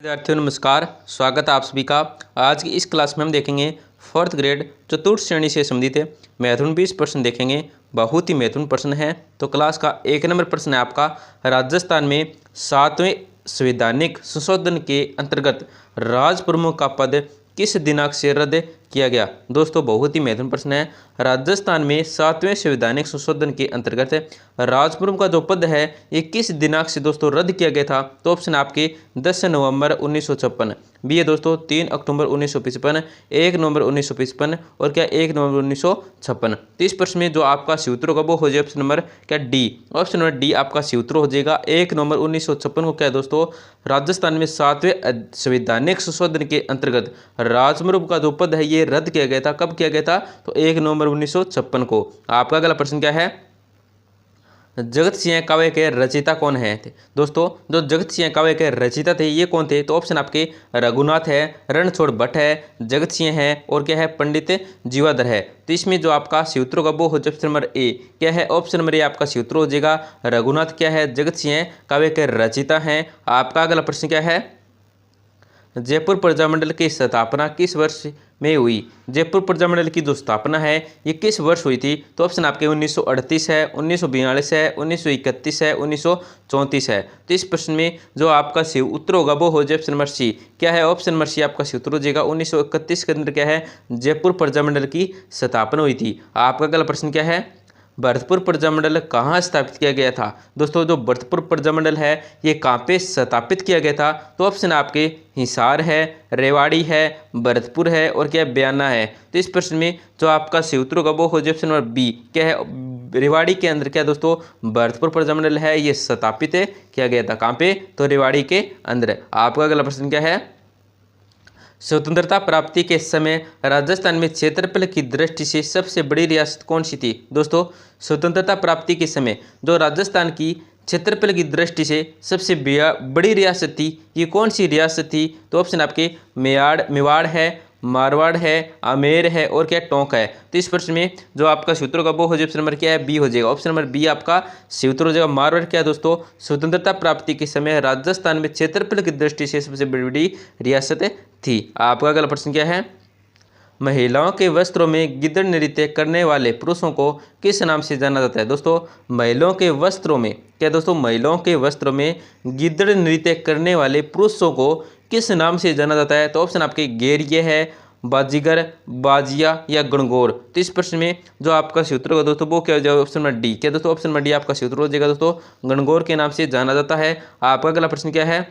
विद्यार्थियों नमस्कार। स्वागत है आप सभी का। आज की इस क्लास में हम देखेंगे फोर्थ ग्रेड चतुर्थ श्रेणी से संबंधित महत्वपूर्ण 20 प्रश्न देखेंगे। बहुत ही महत्वपूर्ण प्रश्न है। तो क्लास का 1 नंबर प्रश्न है आपका, राजस्थान में 7वें संवैधानिक संशोधन के अंतर्गत राज प्रमुख का पद किस दिनांक से रद्द किया गया। दोस्तों बहुत ही महत्वपूर्ण प्रश्न है। राजस्थान में 7वें संवैधानिक संशोधन के अंतर्गत राज प्रमुख का जो पद है ये किस दिनांक से दोस्तों रद्द किया गया था। तो ऑप्शन आपके 10 नवंबर 1956, बी है दोस्तों 3 अक्टूबर 1955, 1 नवंबर 1955 और क्या 1 नवंबर 1956। तो इस प्रश्न में जो आपका सूत्र होगा वो हो जाए ऑप्शन नंबर क्या डी। ऑप्शन नंबर डी आपका सूत्र हो जाएगा। 1 नवंबर 1956 को क्या है दोस्तों, राजस्थान में 7वें संवैधानिक संशोधन के अंतर्गत राजप्रमुख का जो पद है ये रद्द किया गया था। कब किया गया था, तो 1 नवंबर 1956 को। आपका अगला प्रश्न क्या है, जगत सिंह काव्य के रचयिता कौन है थे। दोस्तों जो जगत सिंह काव्य के रचयिता थे ये कौन थे। तो ऑप्शन आपके रघुनाथ है, रणछोड़ भट्ट है, जगत सिंह है और क्या है पंडित जीवाधर है। तो इसमें जो आपका सूत्र होगा वो हो जाए ऑप्शन नंबर ए। क्या है, ऑप्शन नंबर ए आपका सूत्र हो जाएगा। रघुनाथ क्या है, जगत सिंह काव्य के रचयिता हैं। आपका अगला प्रश्न क्या है, जयपुर प्रजामंडल की स्थापना किस वर्ष में हुई। जयपुर प्रजामंडल की जो स्थापना है ये किस वर्ष हुई थी। तो ऑप्शन आपके 1938 है, 1942 है, 1931 है, 1934 है। तो इस प्रश्न में जो आपका सही उत्तर होगा वो हो जाए ऑप्शन नंबर सी। क्या है, ऑप्शन नंबर सी आपका सूत्र हो जाएगा। 1931 के अंदर क्या है, जयपुर प्रजामंडल की स्थापना हुई थी। आपका अगला प्रश्न क्या है, भरतपुर प्रजामंडल कहाँ स्थापित किया गया था। दोस्तों जो भरतपुर प्रजामंडल है ये कहाँ पे स्थापित किया गया था। तो ऑप्शन आपके हिसार है, रेवाड़ी है, भरतपुर है और क्या बयाना है। तो इस प्रश्न में जो आपका सूत्र होगा वो हो जाए ऑप्शन नंबर बी। क्या है, रेवाड़ी के अंदर क्या दोस्तों भरतपुर प्रजामंडल है ये स्थापित किया गया था। कहाँ पे, तो रेवाड़ी के अंदर। आपका अगला प्रश्न क्या है, स्वतंत्रता प्राप्ति के समय राजस्थान में क्षेत्रफल की दृष्टि से सबसे बड़ी रियासत कौन सी थी। दोस्तों स्वतंत्रता प्राप्ति के समय जो राजस्थान की क्षेत्रफल की दृष्टि से सबसे बड़ी रियासत थी ये कौन सी रियासत थी। तो ऑप्शन आपके मेवाड़ है, मारवाड़ है, आमेर है और क्या टोंक है। तो इस प्रश्न में जो आपका सूत्र होगा वो हो जाए ऑप्शन नंबर क्या है, बी हो जाएगा। ऑप्शन नंबर बी आपका सूत्र हो जाएगा। मारवाड़ क्या है दोस्तों, स्वतंत्रता प्राप्ति के समय राजस्थान में क्षेत्रफल की दृष्टि से सबसे बड़ी रियासत थी। आपका अगला प्रश्न क्या है, महिलाओं के वस्त्रों में गिद्ध नृत्य करने वाले पुरुषों को किस नाम से जाना जाता है। दोस्तों महिलाओं के वस्त्रों में क्या दोस्तों, महिलाओं के वस्त्रों में गिद्ध नृत्य करने वाले पुरुषों को किस नाम से जाना जाता है। तो ऑप्शन आपके गेरिये है, बाजीगर, बाजिया या गणगौर। तो इस प्रश्न में जो आपका सूत्र होगा दोस्तों वो क्या हो जाएगा, ऑप्शन नंबर डी। क्या दोस्तों, ऑप्शन नंबर डी आपका सूत्र हो जाएगा दोस्तों, गणगौर के नाम से जाना जाता है। आपका अगला प्रश्न क्या है,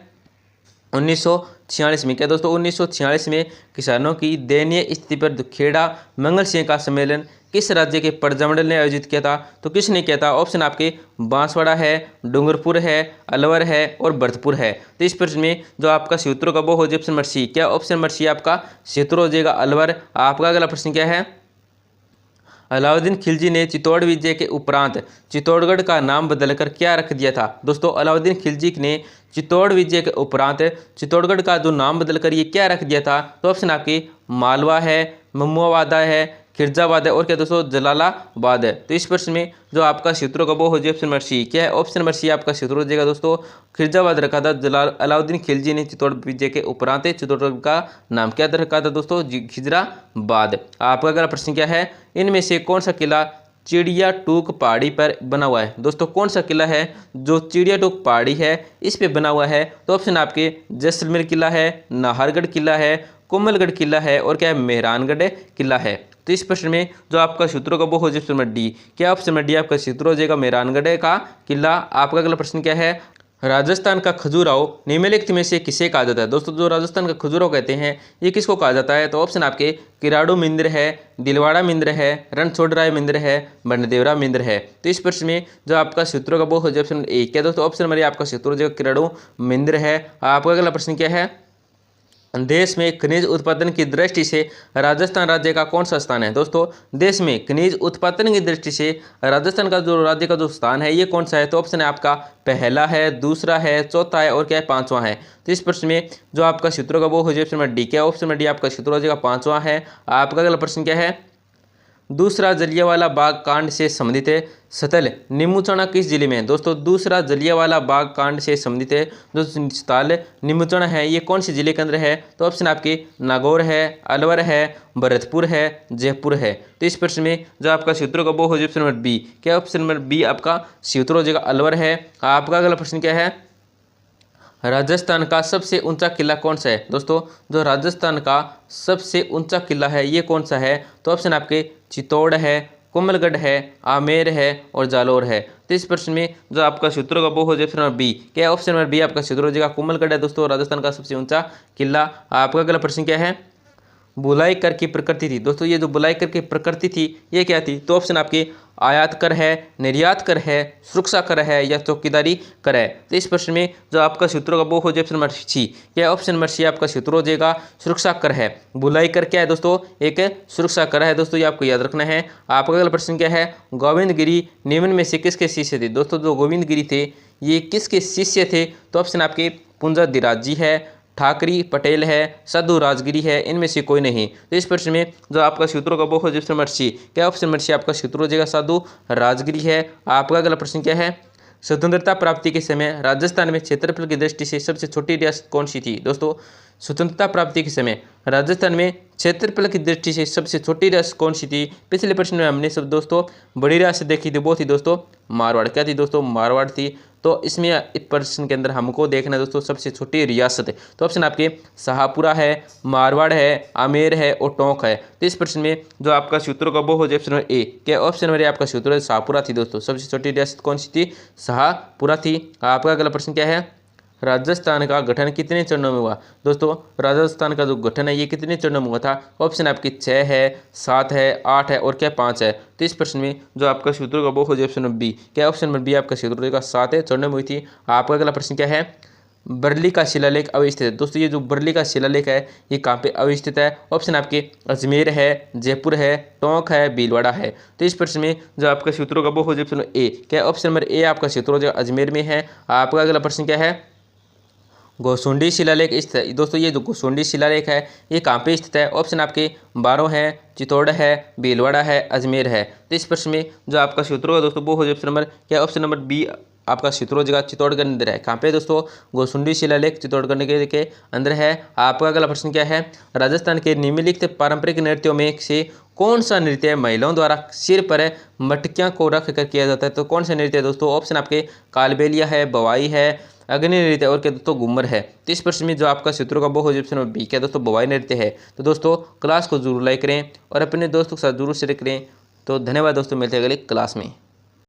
1946 में क्या दोस्तों, 1946 में किसानों की दयनीय स्थिति पर खेड़ा मंगल सिंह का सम्मेलन किस राज्य के प्रजामंडल ने आयोजित किया था। तो किसने किया था, ऑप्शन आपके बांसवाड़ा है, डूंगरपुर है, अलवर है और भरतपुर है। तो इस प्रश्न में जो आपका सूत्र का वो हो जाए ऑप्शन नंबर सी। क्या, ऑप्शन नंबर सी आपका सूत्र हो जाएगा अलवर। आपका अगला प्रश्न क्या है, अलाउद्दीन खिलजी ने चित्तौड़ विजय के उपरांत चित्तौड़गढ़ का नाम बदलकर क्या रख दिया था। दोस्तों अलाउद्दीन खिलजी ने चित्तौड़ विजय के उपरांत चित्तौड़गढ़ का जो नाम बदलकर ये क्या रख दिया था। तो ऑप्शन आपके मालवा है, ममुआवादा है, खिरजाबाद है और क्या दोस्तों जलालाबाद है। तो इस प्रश्न में जो आपका सूत्र का वो हो जाए ऑप्शन नंबर सी। क्या है, ऑप्शन नंबर सी आपका सूत्र हो जाएगा दोस्तों, खिरजाबाद रखा था अलाउद्दीन खिलजी ने चित्तौड़ विजय के उपरांत चित्तौड़गढ़ का नाम क्या रखा था दोस्तों, खिजराबाद। आपका अगला प्रश्न क्या है, इनमें से कौन सा किला चिड़िया टूक पहाड़ी पर बना हुआ है। दोस्तों कौन सा किला है जो चिड़िया टूक पहाड़ी है इस पे बना हुआ है। तो ऑप्शन आपके जैसलमेर किला है, नाहरगढ़ किला है, कोमलगढ़ किला है और क्या है मेहरानगढ़ किला है। तो इस प्रश्न में जो आपका सूत्र का वो हो जाए ऑप्शन नंबर डी। क्या, ऑप्शन नंबर डी आपका सूत्र हो जाएगा मेहरानगढ़ का किला। आपका अगला प्रश्न क्या है, राजस्थान का खजुराहो निम्नलिखित में से किसे कहा जाता है। दोस्तों जो राजस्थान का खजुराहो कहते हैं ये किसको कहा जाता है। तो ऑप्शन आपके किराड़ू मंदिर है, दिलवाड़ा मंदिर है, रणछोड़राय मंदिर है, बनदेवरा मंदिर है। तो इस प्रश्न में जो आपका सूत्र का वो हो जाए ऑप्शन ए। क्या दोस्तों, ऑप्शन नंबर ए आपका सूत्र हो जाएगा किराड़ू मंदिर है। आपका अगला प्रश्न क्या है, देश में खनिज उत्पादन की दृष्टि से राजस्थान राज्य का कौन सा स्थान है। दोस्तों देश में खनिज उत्पादन की दृष्टि से राजस्थान का जो राज्य का जो स्थान है ये कौन सा है। तो ऑप्शन है आपका पहला है, दूसरा है, चौथा है और क्या है पांचवा है। तो इस प्रश्न में जो आपका सूत्र का वो हो जाए ऑप्शन नंबर डी। क्या, ऑप्शन नंबर डी आपका सूत्र हो जाएगा पांचवा है। आपका अगला प्रश्न क्या है, दूसरा जलियांवाला बाग कांड से संबंधित है। स्थल नीमूचना किस जिले में है दोस्तों? दूसरा जलियांवाला बाग कांड से संबंधित है जो स्थल नीमूचना है ये कौन से जिले के अंदर है? तो ऑप्शन आपके नागौर है, अलवर है, भरतपुर है, जयपुर है। तो इस प्रश्न में जो आपका सूत्रों का वो हो जाए ऑप्शन नंबर बी। क्या ऑप्शन नंबर बी आपका सूत्र हो जाएगा अलवर है। आपका अगला प्रश्न क्या है? राजस्थान का सबसे ऊंचा किला कौन सा है दोस्तों? जो राजस्थान का सबसे ऊंचा किला है ये कौन सा है? तो ऑप्शन आपके चित्तौड़ है, कुंभलगढ़ है, आमेर है और जालोर है। तो इस प्रश्न में जो आपका सूत्र का वो हो जाए ऑप्शन नंबर बी। क्या ऑप्शन नंबर बी आपका सूत्र हो जाएगा कुंभलगढ़ है दोस्तों राजस्थान का सबसे ऊंचा किला। आपका अगला प्रश्न क्या है? बुलाई कर की प्रकृति थी दोस्तों, ये जो बुलाई कर की प्रकृति थी ये क्या थी? तो ऑप्शन आपके आयात कर है, निर्यात कर है, सुरक्षा कर है या चौकीदारी कर है। तो इस प्रश्न में जो आपका सूत्र का वो हो जाए ऑप्शन नंबर सी। क्या ऑप्शन नंबर सी आपका सूत्र हो जाएगा सुरक्षा कर है। बुलाई कर क्या है दोस्तों? एक सुरक्षा कर है दोस्तों, ये आपको याद रखना है। आपका अगला प्रश्न क्या है? गोविंद गिरी निम्न में से किसके शिष्य थे दोस्तों? जो गोविंद गिरी थे ये किसके शिष्य थे? तो ऑप्शन आपके पुंजाधिराज जी है, ठाकरी पटेल है, साधु राजगिरी है, इनमें से कोई नहीं। तो इस प्रश्न में जो आपका सूत्रों का वो हो जाए ऑप्शन नंबर सी। क्या ऑप्शन नंबर सी आपका सूत्र हो जाएगा साधु राजगिरी है। आपका अगला प्रश्न क्या है? स्वतंत्रता प्राप्ति के समय राजस्थान में क्षेत्रफल की दृष्टि से सबसे छोटी रियासत कौन सी थी दोस्तों? स्वतंत्रता प्राप्ति के समय राजस्थान में क्षेत्रफल की दृष्टि से सबसे छोटी रियासत कौन सी थी? पिछले प्रश्न में हमने सब दोस्तों बड़ी रियासत देखी थी, वो थी दोस्तों मारवाड़। क्या थी दोस्तों? मारवाड़ थी। तो इसमें इस प्रश्न के अंदर हमको देखना है दोस्तों सबसे छोटी रियासत है। तो ऑप्शन आपके शाहपुरा है, मारवाड़ है, आमेर है और टोंक है। तो इस प्रश्न में जो आपका सूत्र का वो हो जाए ऑप्शन नंबर ए। क्या ऑप्शन नंबर ए आपका सूत्र है शाहपुरा थी दोस्तों। सबसे छोटी रियासत कौन सी थी? शाहपुरा थी। आपका अगला प्रश्न क्या है? राजस्थान का गठन कितने चरणों में हुआ दोस्तों? राजस्थान का जो गठन है ये कितने चरणों में हुआ था? ऑप्शन आपकी 6 है, 7 है, 8 है और क्या 5 है। तो इस प्रश्न में जो आपका सूत्र का वो हो जाए ऑप्शन नंबर बी। क्या ऑप्शन नंबर बी आपका सूत्र होगा 7 है, चरणों में हुई थी। आपका अगला प्रश्न क्या है? बरली का शिलालेख अवस्थित है दोस्तों। ये जो बरली का शिलालेख है ये कहाँ पे अवस्थित है? ऑप्शन आपके अजमेर है, जयपुर है, टोंक है, भीलवाड़ा है। तो इस प्रश्न में जो आपका सूत्रों का वो हो जाए ऑप्शन ए। क्या ऑप्शन नंबर ए आपका सूत्र हो जाएगा अजमेर में है। आपका अगला प्रश्न क्या है? गोसुंडी शिलालेख स्थित है दोस्तों। ये जो गोसुंडी शिलालेख है ये कहाँ पे स्थित है? ऑप्शन आपके बारो है, चित्तौड़ है, भीलवाड़ा है, अजमेर है। तो इस प्रश्न में जो आपका सूत्र होगा दोस्तों वो हो जाए ऑप्शन नंबर क्या? ऑप्शन नंबर बी आपका सूत्र हो जाएगा चित्तौड़गढ़ अंदर है। कहाँ पे दोस्तों? गोसुंडी शिलालेख चित्तौड़गढ़ के अंदर है। आपका अगला प्रश्न क्या है? राजस्थान के निम्नलिखित पारंपरिक नृत्यों में से कौन सा नृत्य महिलाओं द्वारा सिर पर मटकियां को रख कर किया जाता है? तो कौन सा नृत्य है दोस्तों? ऑप्शन आपके कालबेलिया है, बवाई है, अग्नि नृत्य और क्या दोस्तों घूमर है। तो इस प्रश्न में जो आपका सूत्रों का वो हो जाए ऑप्शन नंबर बी। क्या दोस्तों? बवाई नृत्य है। तो दोस्तों क्लास को जरूर लाइक करें और अपने दोस्तों के साथ जरूर शेयर करें। तो धन्यवाद दोस्तों, मिलते हैं अगले क्लास में।